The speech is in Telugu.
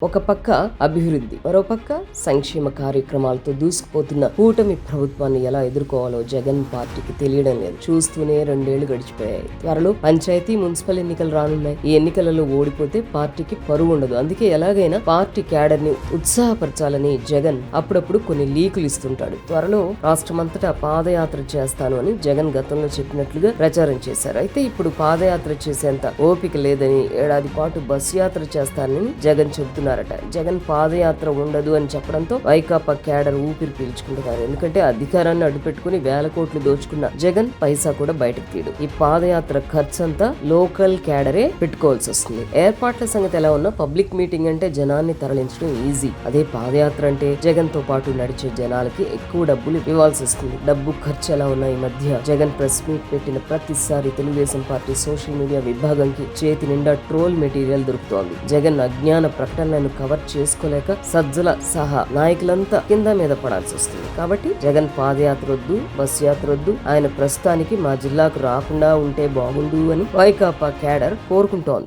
ఒక పక్క అభివృద్ధి, మరో పక్క సంక్షేమ కార్యక్రమాలతో దూసుకుపోతున్న కూటమి ప్రభుత్వాన్ని ఎలా ఎదుర్కోవాలో జగన్ పార్టీకి తెలియడం లేదు. చూస్తూనే 2 ఏళ్లు గడిచిపోయాయి. త్వరలో పంచాయతీ, మున్సిపల్ ఎన్నికలు రానున్నాయి. ఈ ఎన్నికలలో ఓడిపోతే పార్టీకి పరువు ఉండదు. అందుకే ఎలాగైనా పార్టీ క్యాడర్ ని ఉత్సాహపరచాలని జగన్ అప్పుడప్పుడు కొన్ని లీకులు ఇస్తుంటాడు. త్వరలో రాష్ట్రమంతటా పాదయాత్ర చేస్తాను అని జగన్ గతంలో చెప్పినట్లుగా ప్రచారం చేశారు. అయితే ఇప్పుడు పాదయాత్ర చేసేంత ఓపిక లేదని, ఏడాది పాటు బస్సు యాత్ర చేస్తానని జగన్ చెబుతున్నారు. జగన్ పాదయాత్ర ఉండదు అని చెప్పడంతో వైకాపా క్యాడర్ ఊపిరి పీల్చుకుంటున్నారు. ఎందుకంటే అధికారాన్ని అడ్డుపెట్టుకుని వేల కోట్లు దోచుకున్న జగన్ పైసా కూడా బయటకు తీయడు. ఈ పాదయాత్ర ఖర్చంతా లోకల్ క్యాడరే పెట్టుకోవాల్సి వస్తుంది. ఏర్పాట్ల సంగతి ఎలా ఉన్నా పబ్లిక్ మీటింగ్ అంటే జనాన్ని తరలించడం ఈజీ. అదే పాదయాత్ర అంటే జగన్ తో పాటు నడిచే జనాలకి ఎక్కువ డబ్బులు ఇవ్వాల్సి వస్తుంది. డబ్బు ఖర్చు ఎలా ఉన్నా ఈ మధ్య జగన్ ప్రెస్ మీట్ పెట్టిన ప్రతిసారి తెలుగుదేశం పార్టీ సోషల్ మీడియా విభాగంకి చేతి నిండా ట్రోల్ మెటీరియల్ దొరుకుతోంది. జగన్ అజ్ఞాన ప్రకటనలను కవర్ చేసుకోలేక సజ్జల సహా నాయకులంతా కింద మీద పడాల్సి వస్తుంది. కాబట్టి జగన్ పాదయాత్ర వద్దు, బస్సు యాత్ర వద్దు, ఆయన ప్రస్తుతానికి మా జిల్లాకు రాకుండా ఉంటే బాగుండు అని వైకాపా క్యాడర్ కోరుకుంటోంది.